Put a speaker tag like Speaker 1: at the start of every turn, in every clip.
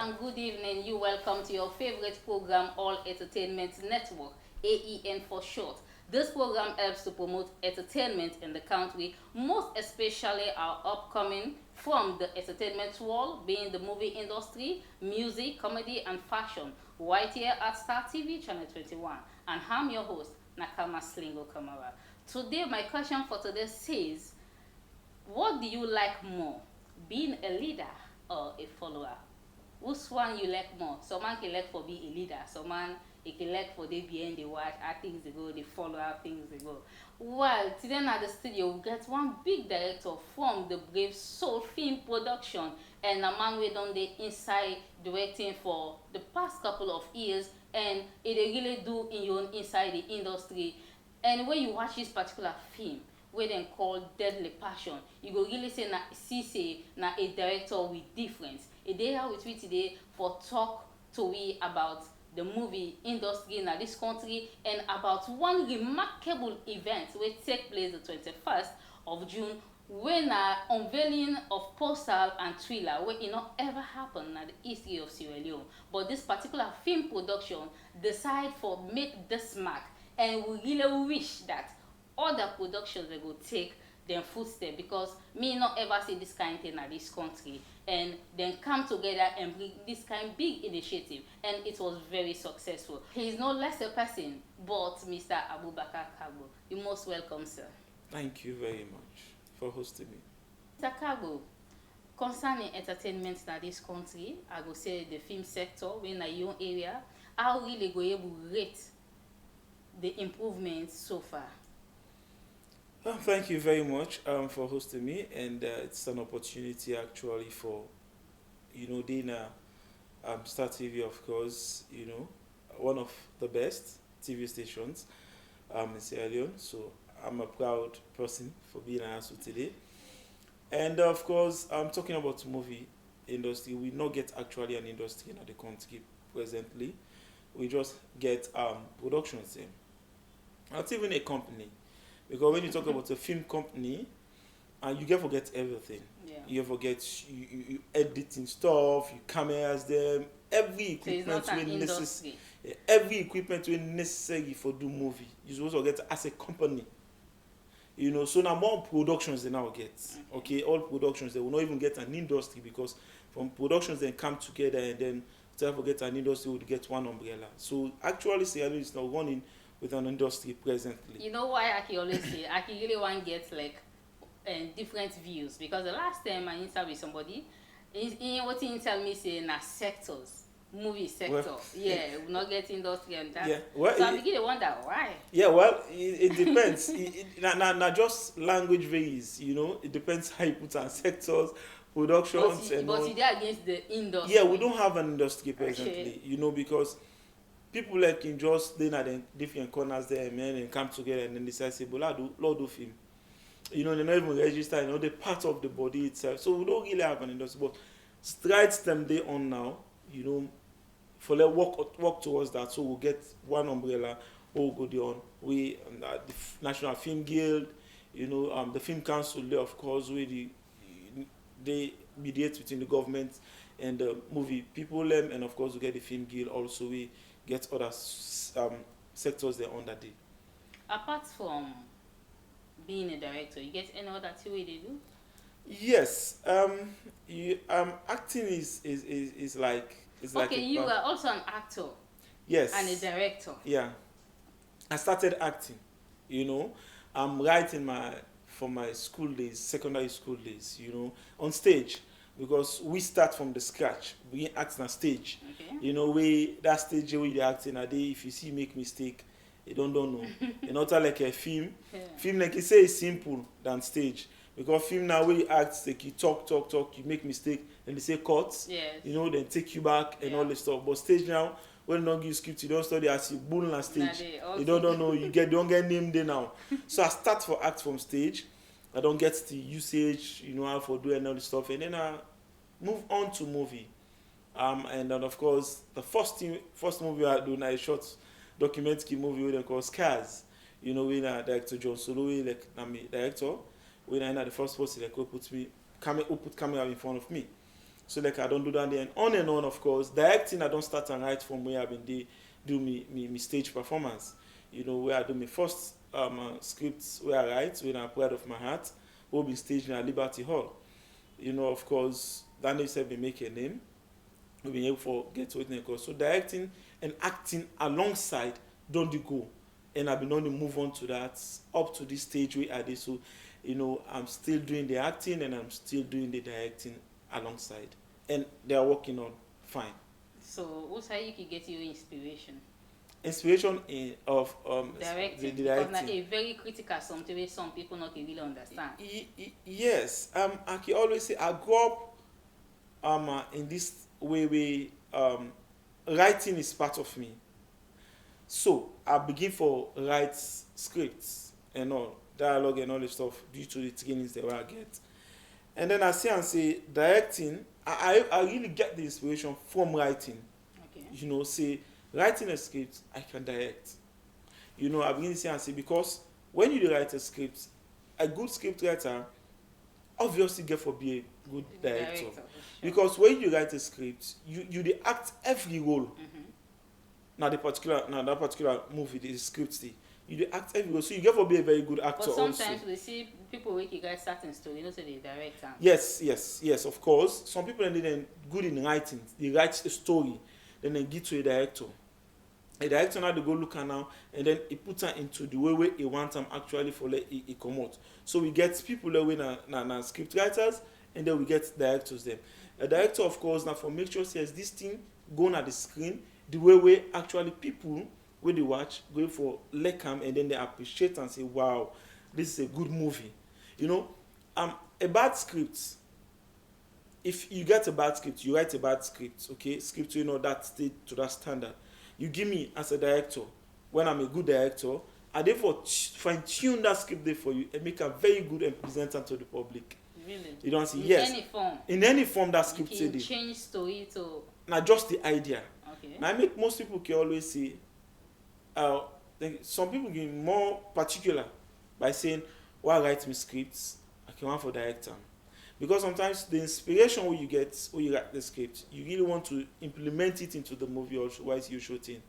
Speaker 1: and good evening. You welcome to your favorite program, All Entertainment Network, A.E.N for short. This program helps to promote entertainment in the country, most especially our upcoming from the entertainment world, being the movie industry, music, comedy, and fashion, right here at Star TV Channel 21. And I'm your host, Nakama Slingo Kamara. Today, my question for today says, what do you like more, being a leader or a follower? Which one you like more? Someone can like for be a leader, someone he can like for they behind the watch, how things they go, they follow how things they go. Well, today at the studio we get one big director from the Brave Soul Film Production, and a man we done the inside directing for the past couple of years, and it they really do in your inside the industry. And when you watch this particular film, wey dem call Deadly Passion, you go really say na a director with difference. E dey here with me today for talk to we about the movie industry in this country and about one remarkable event wey take place the 21st of June, wey na unveiling of postal and thriller wey e no ever happen na the history of Sierra Leone. But this particular film production decide for make this mark, and we really wish that other productions they go take them footstep, because me not ever see this kind of thing in this country, and then come together and bring this kind of big initiative, and it was very successful. He is no less a person but Mr. Abubakar Kago. You most welcome, sir.
Speaker 2: Thank you very much for hosting me.
Speaker 1: Mr. Kago, concerning entertainment in this country, I go say the film sector in your area, how really go able rate the improvements so far?
Speaker 2: Thank you very much for hosting me, and it's an opportunity actually for Dana Star TV, of course, one of the best TV stations in Sierra Leone. So I'm a proud person for being asked today. And of course, I'm talking about movie industry. We not get actually an industry in the country presently. We just get productions in. Not even a company. Because when you talk about a film company, you get forget everything.
Speaker 1: Yeah.
Speaker 2: You forget you editing stuff, you cameras them, every equipment
Speaker 1: so necessary.
Speaker 2: Every equipment when necessary for do movie. You supposed to get as a company. So now more productions they now get. Okay, all productions they will not even get an industry, because from productions they come together, and then to forget an industry would get one umbrella. So actually Sierra Leone is now running with an industry presently.
Speaker 1: You know why I can always say I can really want to get like different views, because the last time I interviewed somebody, what he tell me say na sectors, movie sector,
Speaker 2: Well,
Speaker 1: we not get industry and that.
Speaker 2: Yeah, well,
Speaker 1: so I begin to wonder why.
Speaker 2: Yeah, well, it depends. Now just language varies. It depends how you put on sectors, productions,
Speaker 1: but you dey against the industry.
Speaker 2: Yeah, we don't have an industry presently.
Speaker 1: Okay.
Speaker 2: Because people like in just they na the different corners there, man, and come together and then decide say, "But Lord do film." They not even register. The part of the body itself. So we don't really have an industry. But strides them they on now. For let work towards that. So we'll get one umbrella. We'll go there on. We the National Film Guild. The Film Council. There, of course, they mediate between the government and the movie people. And of course, we get the Film Guild. Also, we get other sectors there on that day.
Speaker 1: Apart from being a director, you get any other thing they do?
Speaker 2: Yes. Acting is like
Speaker 1: okay, you are also an actor.
Speaker 2: Yes.
Speaker 1: And a director.
Speaker 2: Yeah. I started acting. I'm writing from my school days, secondary school days. On stage. Because we start from the scratch. We act on stage.
Speaker 1: Okay.
Speaker 2: That stage where you acting a day, if you see make mistake, you don't know. Not like a film.
Speaker 1: Yeah.
Speaker 2: Film like you say is simple than stage. Because film now where you act, like you talk, you make mistake, and they say cuts.
Speaker 1: Yes.
Speaker 2: Then take you back and all this stuff. But stage now, when you don't give script, you don't study as you bull on stage. You don't know, you don't get named there now. So I start for act from stage. I don't get the usage, how for doing all this stuff, and then I move on to movie. And then of course the first movie I do now a short documentary movie we call Scars. When director John Solo, like I'm a director, when I the first person like put camera in front of me. So like I don't do that then on and on of course. Directing I don't start and write from where I've been do me stage performance. You know, where I do my first scripts where I write when I'm proud of my heart, will be staged in Liberty Hall. You know, of course, that needs to be make a name. We've been able to get what they call. So directing and acting alongside don't you go. And I've been on to move on to that up to this stage where I did. So, you know, I'm still doing the acting and I'm still doing the directing alongside. And they are working on fine.
Speaker 1: So what's how you can get your inspiration?
Speaker 2: Inspiration of
Speaker 1: Directing.
Speaker 2: the
Speaker 1: Because
Speaker 2: directing.
Speaker 1: now a very critical something where some people not really understand.
Speaker 2: Yes. I can always say I grew up in this way writing is part of me. So I begin for write scripts and all dialogue and all this stuff due to the trainings that I get. And then I see and say directing, I really get the inspiration from writing.
Speaker 1: Okay.
Speaker 2: You know, say writing a script, I can direct. You know, I begin to say and say because when you write a script, a good script writer obviously get for be a good director.
Speaker 1: Sure.
Speaker 2: Because when you write a script, you dey act every role.
Speaker 1: Mm-hmm.
Speaker 2: That particular movie, the script dey. You dey act every role. So you get for be a very good actor
Speaker 1: But sometimes
Speaker 2: also.
Speaker 1: we see people where you guys certain story, you know, say they direct them.
Speaker 2: Yes, of course. Some people are then good in writing. They write a story, then they give to a director. A director now they go look at now, and then he put her into the way he want them actually for let he come out. So we get people that way na script writers, and then we get directors them. A director, of course, now for make sure says this thing go on the screen the way actually people when they watch go for like them and then they appreciate and say, wow, this is a good movie. You know, a bad script. If you get a bad script, you write a bad script, okay? Script, you know, that state to that standard. You give me as a director, when I'm a good director, I therefore fine tune that script there for you and make a very good and present it to the public.
Speaker 1: Really?
Speaker 2: You don't see
Speaker 1: In
Speaker 2: yes.
Speaker 1: any form.
Speaker 2: In any form that
Speaker 1: You
Speaker 2: script
Speaker 1: can
Speaker 2: say
Speaker 1: change story to
Speaker 2: now just the idea.
Speaker 1: okay.
Speaker 2: Now I make most people can always say some people get more particular by saying why write me scripts I can want for director. Because sometimes the inspiration when you get when you write the script, you really want to implement it into the movie or why you shooting.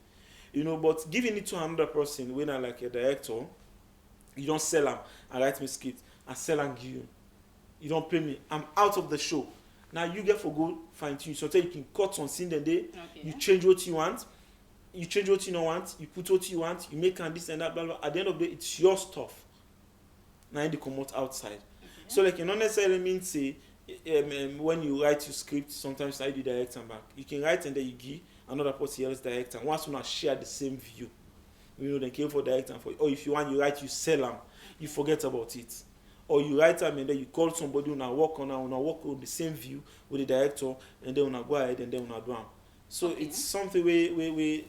Speaker 2: You know, but giving it to another person when I like a director, you don't sell them and write me script and sell and give you. You don't pay me. I'm out of the show. Now you get for go fine tune. So you can cut on scene the day.
Speaker 1: Okay.
Speaker 2: You change what you want. You change what you don't want. You put what you want. You make and this and that. Blah, blah. At the end of the day, it's your stuff. Now you come out outside.
Speaker 1: Okay.
Speaker 2: So like you don't necessarily mean say when you write your script, sometimes I do direct and back. You can write and then you give another person else direct and once you not share the same view. You know, then came for direct and for or if you want you write, you sell them, you forget about it. Or you write them and then you call somebody who now work on the same view with the director and then go ahead and then do them. So
Speaker 1: Okay.
Speaker 2: it's something way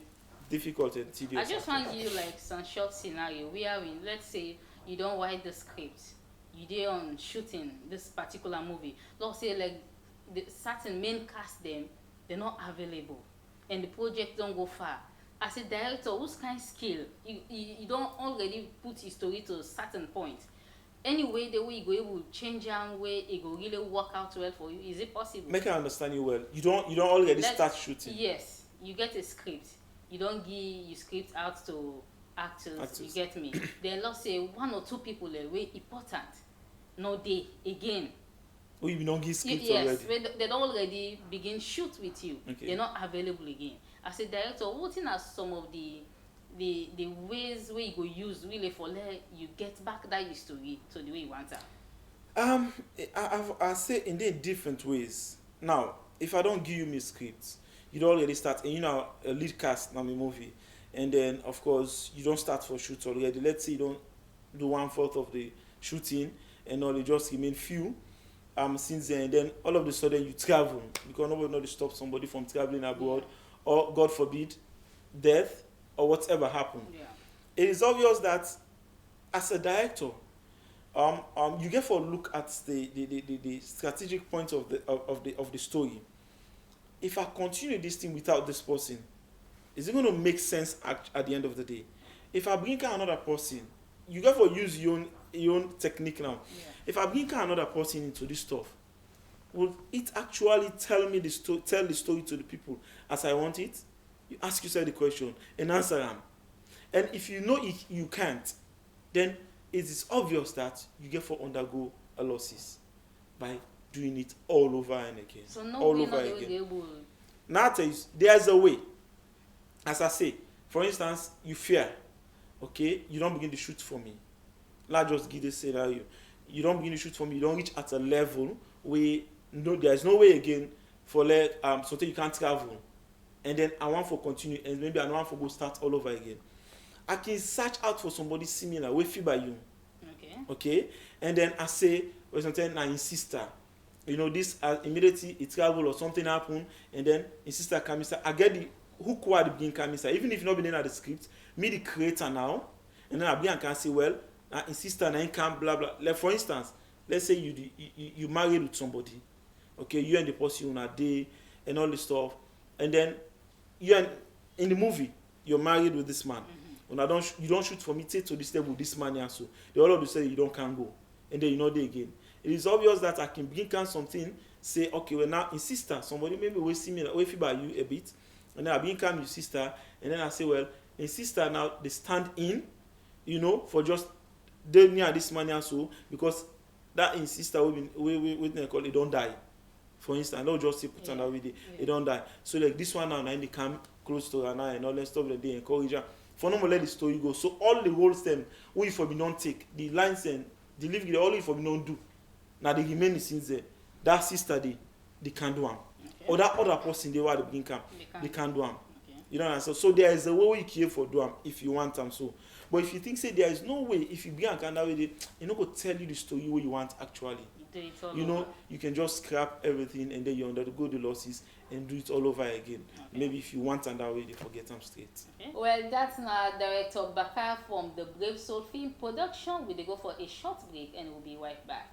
Speaker 2: difficult and tedious.
Speaker 1: I just want to give you like some short scenario where we let's say you don't write the script, you did on shooting this particular movie. Let's say like the certain main cast them they're not available and the project don't go far. As a director, whose kind of skill you don't already put your story to a certain point. Anyway, the way you go able to change and way it go really work out well for you. Is it possible?
Speaker 2: Make I understand you well. You don't already start shooting.
Speaker 1: Yes, you get a script. You don't give your script out to actors. You get me? Then let's say one or two people are way important. No they again.
Speaker 2: Oh, you don't give script
Speaker 1: Yes,
Speaker 2: already.
Speaker 1: they don't already begin shoot with you.
Speaker 2: Okay.
Speaker 1: They're not available again. As a director, what are some of the ways where you go use really for let you get back that your story to the way you want it?
Speaker 2: I say in different ways. Now, if I don't give you my script, you don't already start, and you know a lead cast in my movie, and then of course you don't start for shoot already. Let's say you don't do 1/4 of the shooting, and all you just remain few. Since then all of a sudden you travel because nobody know to stop somebody from traveling abroad, or God forbid, death or whatever happened.
Speaker 1: Yeah.
Speaker 2: It is obvious that as a director, you get for look at the strategic point of the story. If I continue this thing without this person, is it going to make sense at the end of the day? If I bring another person, you get for use your own technique now.
Speaker 1: Yeah.
Speaker 2: If I bring another person into this stuff, will it actually tell me the story, tell the story to the people as I want it? You ask yourself the question and answer them. And if you know you can't, then it is obvious that you get for undergo a losses by doing it all over and again.
Speaker 1: So no
Speaker 2: all
Speaker 1: way
Speaker 2: over
Speaker 1: not
Speaker 2: again.
Speaker 1: able.
Speaker 2: Now there's a way. As I say, for instance, you fear, okay, you don't begin to shoot for me. Let's just give this scenario. You don't begin to shoot for me, you don't reach at a level where no, there's no way again for like something you can't travel. And then I want for continue and maybe I want for go start all over again. I can search out for somebody similar with feel by you.
Speaker 1: Okay.
Speaker 2: Okay? And then I say, or something na in sister. You know, this immediately it travel or something happen, and then in sister come inside. I get the who at the beginning come inside. Even if you not been in at the script, me the creator now, and then I begin can say, well, in sister na come blah blah. Like for instance, let's say you married with somebody, okay, you and the person on a day and all this stuff, and then in the movie you're married with this man. When you don't shoot for me, take to this table with this man here, so they all of you say you don't can go, and then you know they again. It is obvious that I can begin can something, say okay, well now in sister, somebody maybe will see me way by you a bit, and then I begin come your sister, and then I say well in sister now they stand in, you know, for just they near this man here, so because that in sister we call it don't die. For instance, don't just say put on that way they don't die. So like this one now they come close to her now and all that stuff that they encourage her. For no more let the story go. So all the roles them we for me don't take, the lines and the living all for me don't do. Now they remain since there. That sister they can do them. Okay. Or that other person they were the beginning camp, they can do them. Okay. You know what I'm saying? So there is a way you care for do them if you want them so. But if you think say there is no way, if you begin can that way, they not go tell you the story what you want actually. You know, you can just scrap everything and then you undergo the losses and do it all over again. Okay. Maybe if you want and that way they forget them straight.
Speaker 1: Okay. Well, that's now director Bakar from the Brave Soul Film Production. We go for a short break and we'll be right back.